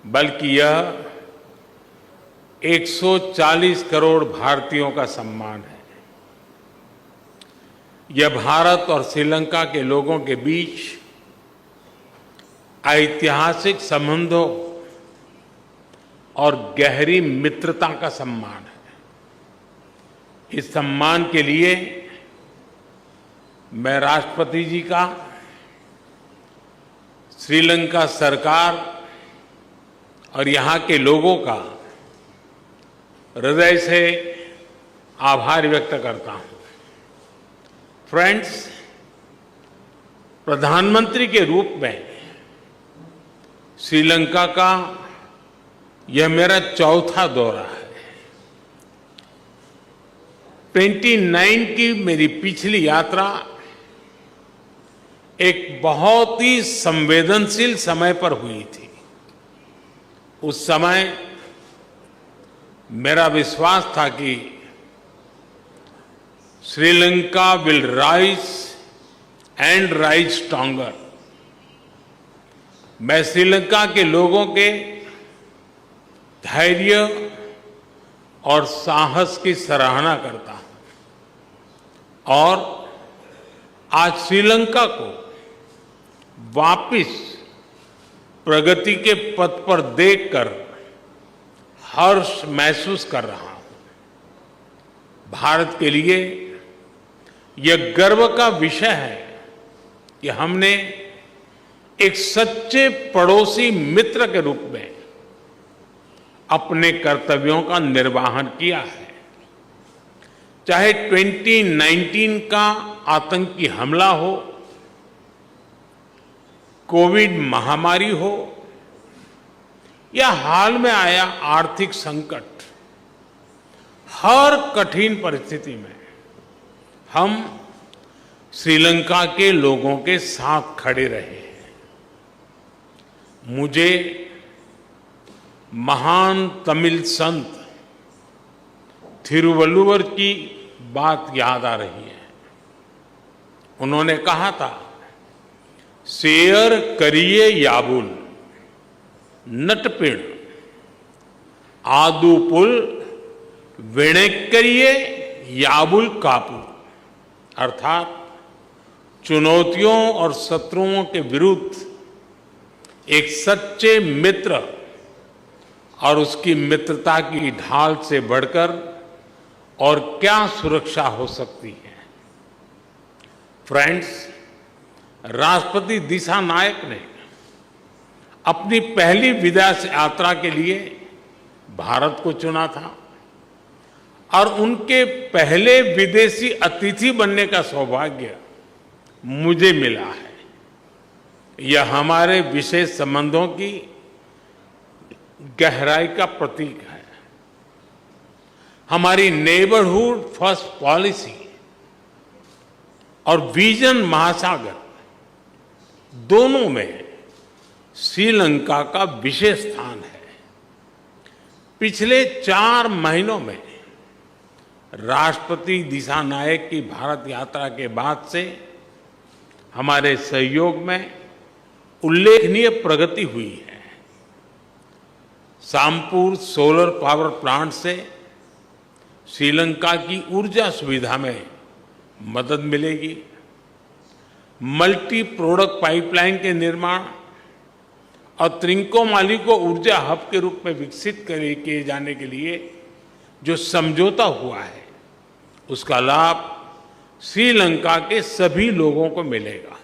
बल्कि यह 140 करोड़ भारतीयों का सम्मान है। यह भारत और श्रीलंका के लोगों के बीच ऐतिहासिक संबंधों और गहरी मित्रता का सम्मान है। इस सम्मान के लिए मैं राष्ट्रपति जी का, श्रीलंका सरकार और यहाँ के लोगों का हृदय से आभार व्यक्त करता हूँ। फ्रेंड्स, प्रधानमंत्री के रूप में श्रीलंका का यह मेरा चौथा दौरा है। 29 की मेरी पिछली यात्रा एक बहुत ही संवेदनशील समय पर हुई थी। उस समय मेरा विश्वास था कि Sri Lanka will rise and rise stronger. मैं श्रीलंका के लोगों के धैर्य और साहस की सराहना करता हूं और आज श्रीलंका को वापस प्रगति के पथ पर देखकर हर्ष महसूस कर रहा हूं। भारत के लिए यह गर्व का विषय है कि हमने एक सच्चे पड़ोसी मित्र के रूप में अपने कर्तव्यों का निर्वहन किया है। चाहे 2019 का आतंकी हमला हो, कोविड महामारी हो या हाल में आया आर्थिक संकट, हर कठिन परिस्थिति में हम श्रीलंका के लोगों के साथ खड़े रहे हैं। मुझे महान तमिल संत थिरुवल्लुवर की बात याद आ रही है। उन्होंने कहा था, शेयर करिए याबुल नटपिण आदुपुल वेणेक्करिए याबुल कापू। अर्थात चुनौतियों और शत्रुओं के विरुद्ध एक सच्चे मित्र और उसकी मित्रता की ढाल से बढ़कर और क्या सुरक्षा हो सकती है। फ्रेंड्स, राष्ट्रपति दिशा नायक ने अपनी पहली विदेश यात्रा के लिए भारत को चुना था और उनके पहले विदेशी अतिथि बनने का सौभाग्य मुझे मिला है। यह हमारे विशेष संबंधों की गहराई का प्रतीक है। हमारी नेबरहुड फर्स्ट पॉलिसी और विजन महासागर दोनों में श्रीलंका का विशेष स्थान है। पिछले 4 महीनों में राष्ट्रपति दिशा नायक की भारत यात्रा के बाद से हमारे सहयोग में उल्लेखनीय प्रगति हुई है। सामपुर सोलर पावर प्लांट से श्रीलंका की ऊर्जा सुविधा में मदद मिलेगी। मल्टी प्रोडक्ट पाइपलाइन के निर्माण और त्रिंकोमाली को ऊर्जा हब के रूप में विकसित किए जाने के लिए जो समझौता हुआ है, उसका लाभ श्रीलंका के सभी लोगों को मिलेगा।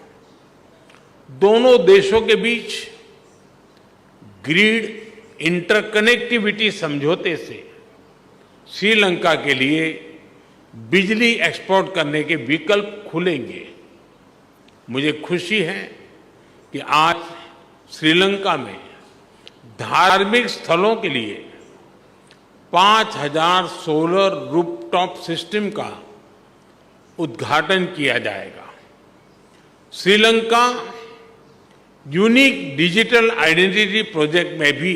दोनों देशों के बीच ग्रिड इंटरकनेक्टिविटी समझौते से श्रीलंका के लिए बिजली एक्सपोर्ट करने के विकल्प खुलेंगे। मुझे खुशी है कि आज श्रीलंका में धार्मिक स्थलों के लिए 5000 सोलर रूफटॉप सिस्टम का उद्घाटन किया जाएगा। Sri Lanka unique digital identity project में भी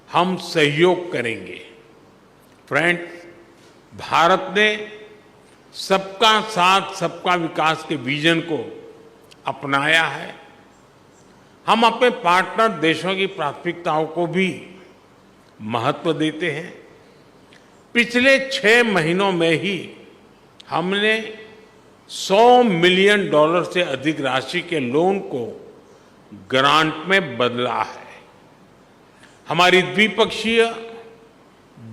हम सहयोग करेंगे। फ्रेंड्स, भारत ने सबका साथ सबका विकास के विजन को अपनाया है। हम अपने पार्टनर देशों की प्राथमिकताओं को भी महत्व देते हैं। पिछले 6 महीनों में ही हमने $100 मिलियन से अधिक राशि के लोन को ग्रांट में बदला है। हमारी द्विपक्षीय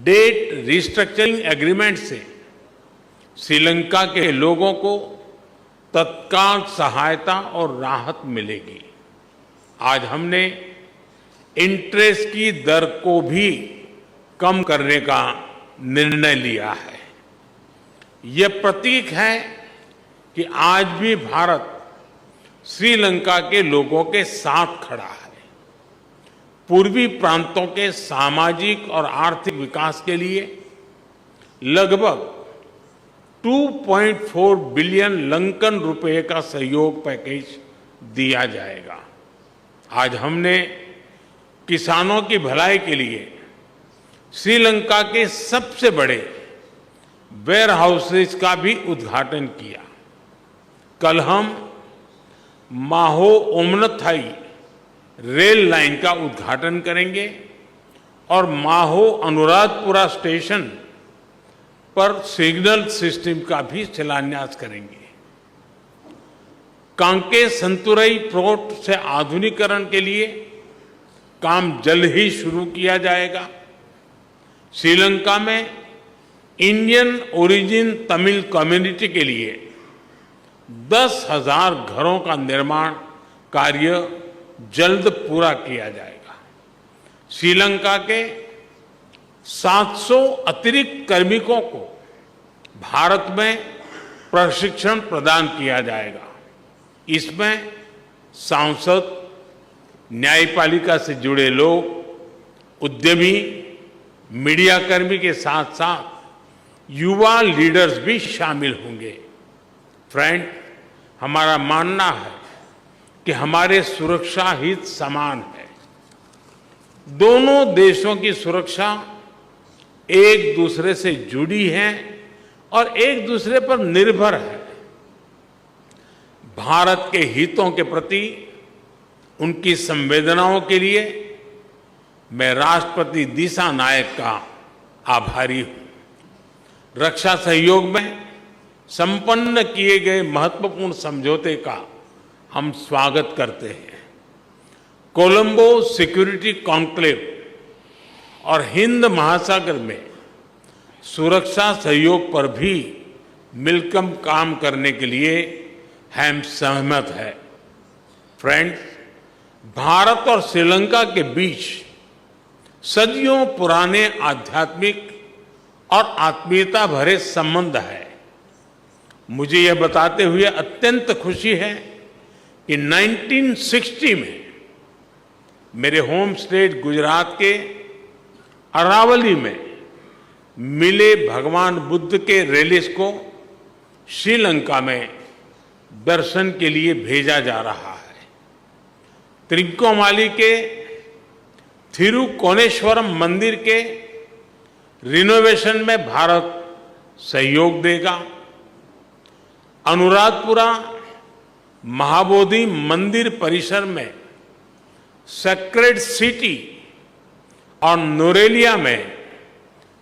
डेट रिस्ट्रक्चरिंग एग्रीमेंट से श्रीलंका के लोगों को तत्काल सहायता और राहत मिलेगी। आज हमने इंटरेस्ट की दर को भी कम करने का निर्णय लिया है। यह प्रतीक है कि आज भी भारत श्रीलंका के लोगों के साथ खड़ा है। पूर्वी प्रांतों के सामाजिक और आर्थिक विकास के लिए लगभग 2.4 बिलियन लंकन रुपए का सहयोग पैकेज दिया जाएगा। आज हमने किसानों की भलाई के लिए श्रीलंका के सबसे बड़े वेयर हाउसेज का भी उद्घाटन किया। कल हम माहो ओमनथाई रेल लाइन का उद्घाटन करेंगे और माहो अनुराधपुरा स्टेशन पर सिग्नल सिस्टम का भी शिलान्यास करेंगे। कांके संतुरई पोर्ट से आधुनिकीकरण के लिए काम जल्द ही शुरू किया जाएगा। श्रीलंका में इंडियन ओरिजिन तमिल कम्युनिटी के लिए 10,000 घरों का निर्माण कार्य जल्द पूरा किया जाएगा। श्रीलंका के 700 अतिरिक्त कार्मिकों को भारत में प्रशिक्षण प्रदान किया जाएगा। इसमें सांसद, न्यायपालिका से जुड़े लोग, उद्यमी, मीडिया कर्मी के साथ साथ युवा लीडर्स भी शामिल होंगे। फ्रेंड, हमारा मानना है कि हमारे सुरक्षा हित समान है। दोनों देशों की सुरक्षा एक दूसरे से जुड़ी है और एक दूसरे पर निर्भर है। भारत के हितों के प्रति उनकी संवेदनाओं के लिए मैं राष्ट्रपति दिशा नायक का आभारी हूं। रक्षा सहयोग में संपन्न किए गए महत्वपूर्ण समझौते का हम स्वागत करते हैं। कोलंबो सिक्योरिटी कॉन्क्लेव और हिंद महासागर में सुरक्षा सहयोग पर भी मिलकर काम करने के लिए हम सहमत हैं। फ्रेंड्स, भारत और श्रीलंका के बीच सदियों पुराने आध्यात्मिक और आत्मीयता भरे संबंध है। मुझे यह बताते हुए अत्यंत खुशी है कि 1960 में मेरे होम स्टेट गुजरात के अरावली में मिले भगवान बुद्ध के रेलिस को श्रीलंका में दर्शन के लिए भेजा जा रहा है। त्रिकोमाली के थिरुकोनेश्वरम मंदिर के रिनोवेशन में भारत सहयोग देगा। अनुराधपुरा महाबोधि मंदिर परिसर में सेक्रेड सिटी और नोरेलिया में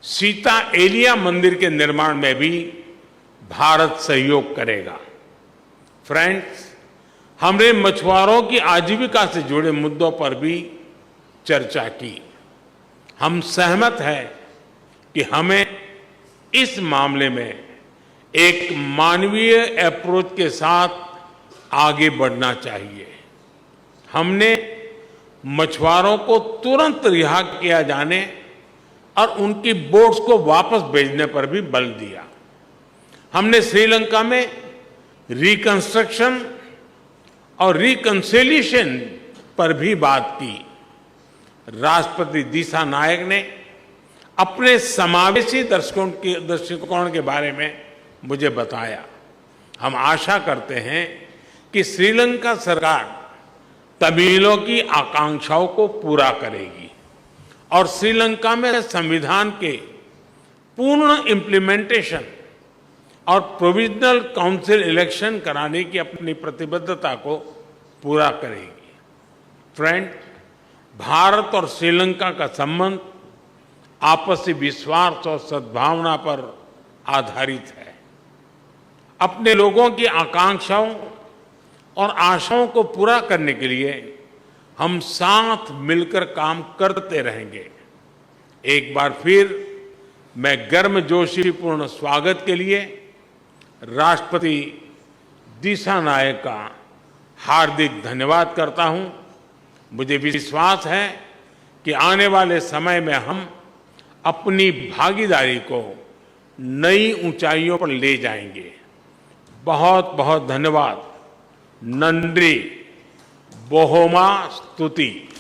सीता एलिया मंदिर के निर्माण में भी भारत सहयोग करेगा। फ्रेंड्स, हमने मछुआरों की आजीविका से जुड़े मुद्दों पर भी चर्चा की। हम सहमत हैं कि हमें इस मामले में एक मानवीय अप्रोच के साथ आगे बढ़ना चाहिए। हमने मछुआरों को तुरंत रिहा किया जाने और उनकी बोट्स को वापस भेजने पर भी बल दिया। हमने श्रीलंका में रिकंस्ट्रक्शन और रिकंसिलिएशन पर भी बात की। राष्ट्रपति दिशा नायक ने अपने समावेशी दृष्टिकोण के बारे में मुझे बताया। हम आशा करते हैं कि श्रीलंका सरकार तमिलों की आकांक्षाओं को पूरा करेगी और श्रीलंका में संविधान के पूर्ण इम्प्लीमेंटेशन और प्रोविजनल काउंसिल इलेक्शन कराने की अपनी प्रतिबद्धता को पूरा करेगी। फ्रेंड, भारत और श्रीलंका का संबंध आपसी विश्वास और सद्भावना पर आधारित है। अपने लोगों की आकांक्षाओं और आशाओं को पूरा करने के लिए हम साथ मिलकर काम करते रहेंगे। एक बार फिर मैं गर्मजोशीपूर्ण स्वागत के लिए राष्ट्रपति दिशानायक का हार्दिक धन्यवाद करता हूं। मुझे विश्वास है कि आने वाले समय में हम अपनी भागीदारी को नई ऊंचाइयों पर ले जाएंगे। बहुत बहुत धन्यवाद। नंद्री बोहोमा स्तुति।